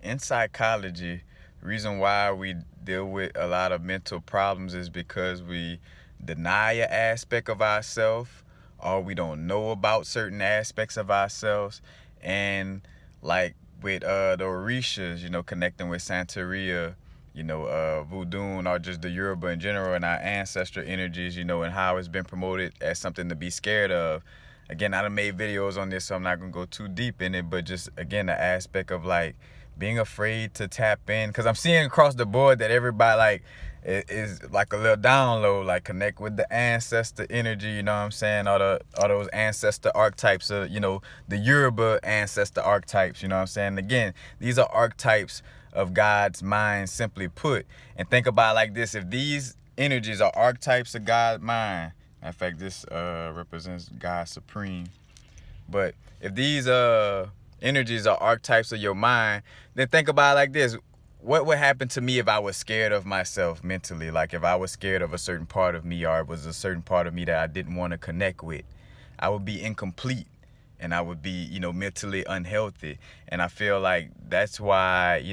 in psychology, the reason why we deal with a lot of mental problems is because we deny an aspect of ourselves, or we don't know about certain aspects of ourselves. And like with the Orishas, connecting with Santeria, voodoo, or just the Yoruba in general, and our ancestral energies, and how it's been promoted as something to be scared of. Again, I done made videos on this, so I'm not gonna go too deep in it, but just again the aspect of like being afraid to tap in, because I'm seeing across the board that everybody like is like a little download, like connect with the ancestor energy, you know what I'm saying, all those ancestor archetypes, the Yoruba ancestor archetypes, you know what I'm saying. Again, these are archetypes of God's mind, simply put. And think about it like this: if these energies are archetypes of God's mind, in fact, this represents God Supreme. But if these energies are archetypes of your mind, then think about it like this: what would happen to me if I was scared of myself mentally? Like if I was scared of a certain part of me, or it was a certain part of me that I didn't want to connect with, I would be incomplete, and I would be, mentally unhealthy. And I feel like that's why,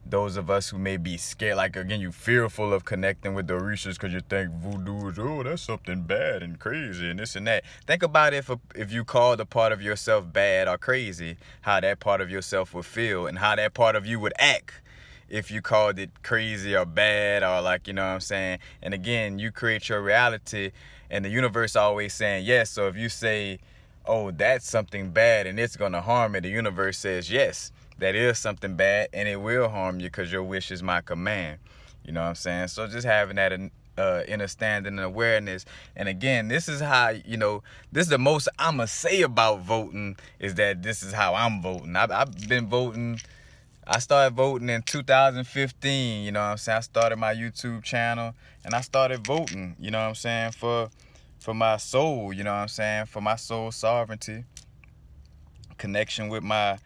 those of us who may be scared, like again, you fearful of connecting with the Orishas because you think voodoo is, oh, that's something bad and crazy and this and that. Think about if you called a part of yourself bad or crazy, how that part of yourself would feel and how that part of you would act if you called it crazy or bad, or like, you know what I'm saying. And again, you create your reality, and the universe always saying yes. So if you say, oh, that's something bad and it's gonna harm me, the universe says yes, that is something bad and it will harm you, because your wish is my command. You know what I'm saying? So just having that understanding and awareness. And again, this is how, this is the most I'ma say about voting, is that this is how I'm voting. I've been voting. I started voting in 2015, you know what I'm saying? I started my YouTube channel and I started voting, you know what I'm saying, for my soul, you know what I'm saying, for my soul sovereignty, connection with my,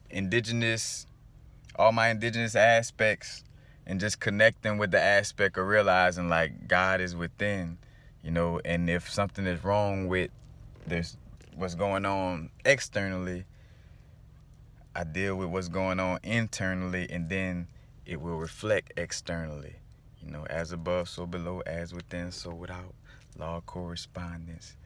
indigenous, all my indigenous aspects, and just connecting with the aspect of realizing like God is within, and if something is wrong with this, what's going on externally, I deal with what's going on internally, and then it will reflect externally. As above, so below, as within, so without. Law of correspondence.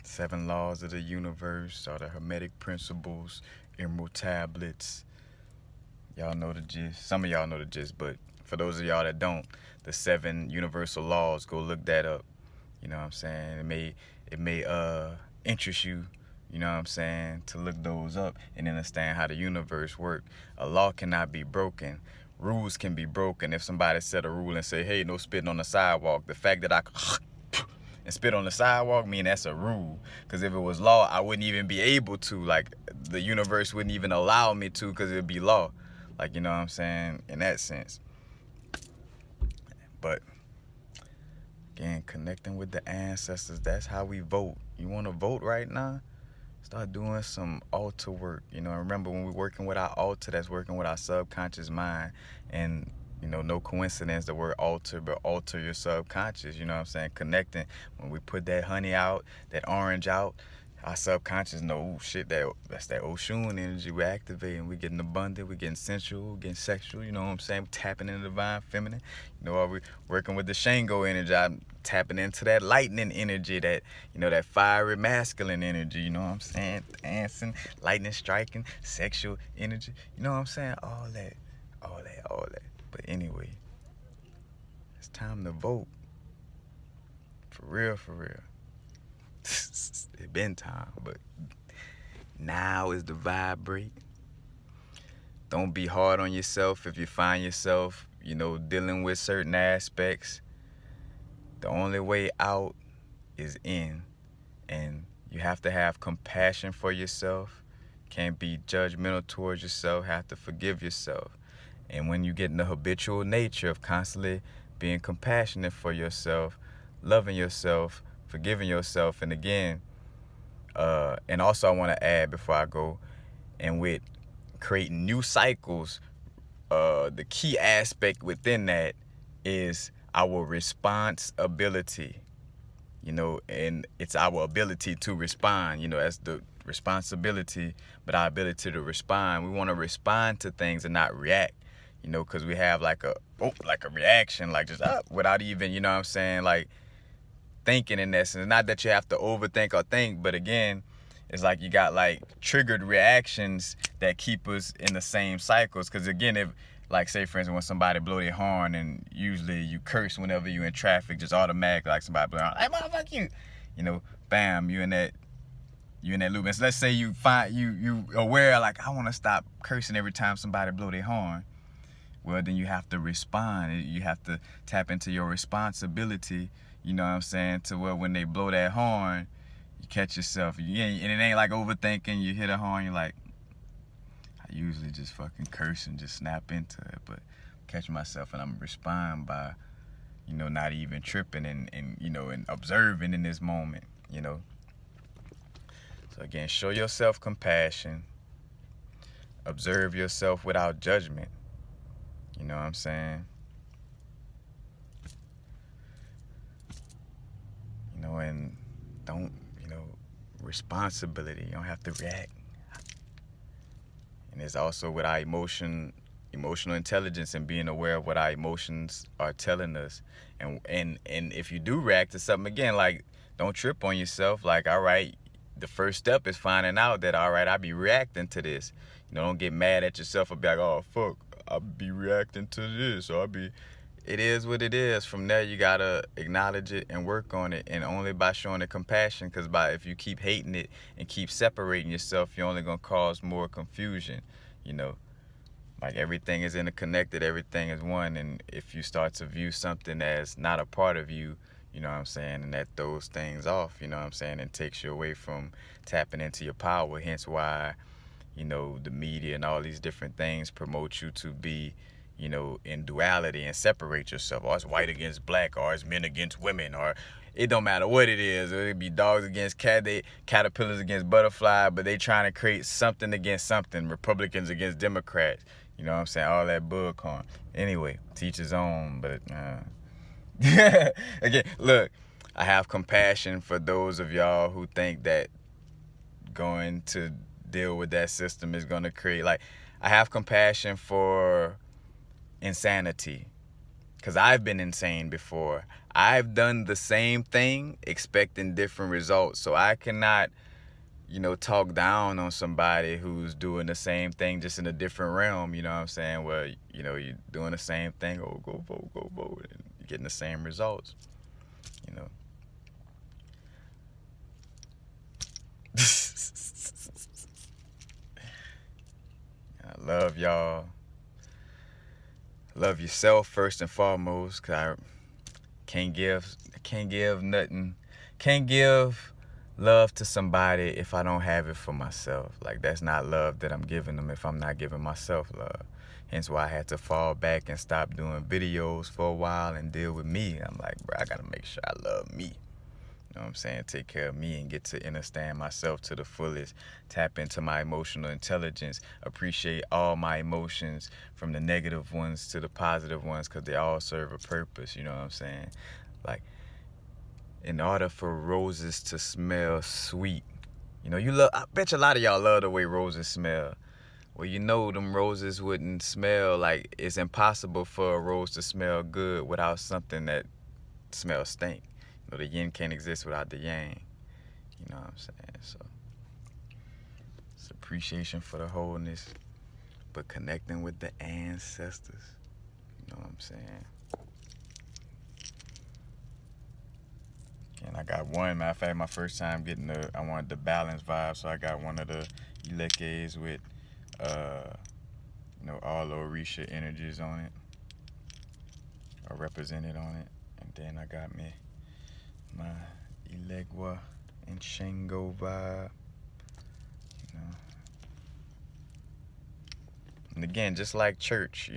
7 laws of the universe, or the Hermetic principles, emerald tablets. Y'all know the gist. Some of y'all know the gist, but for those of y'all that don't, the 7 universal laws, go look that up. You know what I'm saying? It may interest you, you know what I'm saying, to look those up and understand how the universe works. A law cannot be broken. Rules can be broken. If somebody set a rule and say, hey, no spitting on the sidewalk, the fact that I and spit on the sidewalk mean that's a rule. Because if it was law, I wouldn't even be able to. Like, the universe wouldn't even allow me to, because it would be law. Like, you know what I'm saying, in that sense. But again, connecting with the ancestors, that's how we vote. You want to vote right now? Start doing some altar work. Remember, when we're working with our altar, that's working with our subconscious mind. And no coincidence the word alter, but alter your subconscious, you know what I'm saying? Connecting. When we put that honey out, that orange out, our subconscious know, oh shit, that's that Oshun energy we're activating. We're getting abundant, we're getting sensual, we're getting sexual, you know what I'm saying? Tapping into the divine feminine. While we're working with the Shango energy, I'm tapping into that lightning energy, that, that fiery masculine energy, you know what I'm saying? Dancing, lightning striking, sexual energy, you know what I'm saying? All that. But anyway, it's time to vote. For real. It's been time, but now is the vibrate. Don't be hard on yourself if you find yourself, dealing with certain aspects. The only way out is in, and you have to have compassion for yourself. Can't be judgmental towards yourself. Have to forgive yourself. And when you get in the habitual nature of constantly being compassionate for yourself, loving yourself, forgiving yourself, and again, and also I want to add before I go, and with creating new cycles, the key aspect within that is our responsibility, and it's our ability to respond, as the responsibility, but our ability to respond. We want to respond to things and not react, because we have like a reaction, like just without even, you know what I'm saying, like thinking in essence. Not that you have to overthink or think, but again, it's like you got like triggered reactions that keep us in the same cycles. Because again, if like say for instance when somebody blow their horn, and usually you curse whenever you're in traffic, just automatically, like somebody blow their horn, hey motherfucker, bam, you in that loop. And so let's say you aware, like, I want to stop cursing every time somebody blow their horn. Well, then you have to respond. You have to tap into your responsibility, you know what I'm saying, to where when they blow that horn, you catch yourself. And it ain't like overthinking. You hit a horn, you're like, I usually just fucking curse and just snap into it, but catch myself and I'm respond by, not even tripping and observing in this moment, So again, show yourself compassion. Observe yourself without judgment. You know what I'm saying? And don't, responsibility. You don't have to react. And it's also with our emotional intelligence and being aware of what our emotions are telling us. And if you do react to something, again, like, don't trip on yourself. Like, all right, the first step is finding out that, all right, I be reacting to this. Don't get mad at yourself or be like, oh, fuck, I be reacting to this. Or it is what it is. From there, you got to acknowledge it and work on it. And only by showing it compassion, because if you keep hating it and keep separating yourself, you're only going to cause more confusion, Like, everything is interconnected, everything is one. And if you start to view something as not a part of you, you know what I'm saying, and that throws things off, you know what I'm saying, and takes you away from tapping into your power. Hence why, the media and all these different things promote you to be, in duality and separate yourself. Or it's white against black, or it's men against women, or it don't matter what it is. It be dogs against caterpillars against butterfly, but they trying to create something against something. Republicans against Democrats. You know what I'm saying? All that bullcorn. Anyway, teach his own, but again, look, I have compassion for those of y'all who think that going to deal with that system is going to create, like, I have compassion for insanity, because I've been insane before. I've done the same thing expecting different results. So I cannot, talk down on somebody who's doing the same thing just in a different realm, you know what I'm saying? Well, you're doing the same thing, go vote, and you're getting the same results, I love y'all. Love yourself first and foremost, because I can't give nothing. Can't give love to somebody if I don't have it for myself. Like, that's not love that I'm giving them if I'm not giving myself love. Hence why I had to fall back and stop doing videos for a while and deal with me. I'm like, bro, I gotta make sure I love me. You know what I'm saying? Take care of me and get to understand myself to the fullest. Tap into my emotional intelligence. Appreciate all my emotions, from the negative ones to the positive ones, because they all serve a purpose. You know what I'm saying? Like, in order for roses to smell sweet, I bet you a lot of y'all love the way roses smell. Well, them roses wouldn't smell, like, it's impossible for a rose to smell good without something that smells stink. The yin can't exist without the yang. You know what I'm saying? So it's appreciation for the wholeness, but connecting with the ancestors. You know what I'm saying? And I got one, matter of fact, my first time getting I wanted the balance vibe, so I got one of the Elekes with, all the Orisha energies on it, or represented on it. And then I got me my Elegua and Shango vibe, And again, just like church,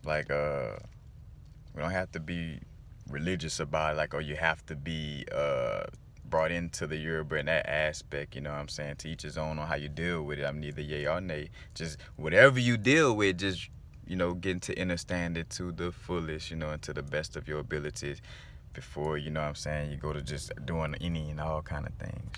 like, we don't have to be religious about it, like, or you have to be brought into the Yoruba in that aspect, you know what I'm saying? To each his own on how you deal with it. I'm neither yay or nay. Just whatever you deal with, just, getting to understand it to the fullest, and to the best of your abilities before, you know what I'm saying, you go to just doing any and all kind of things,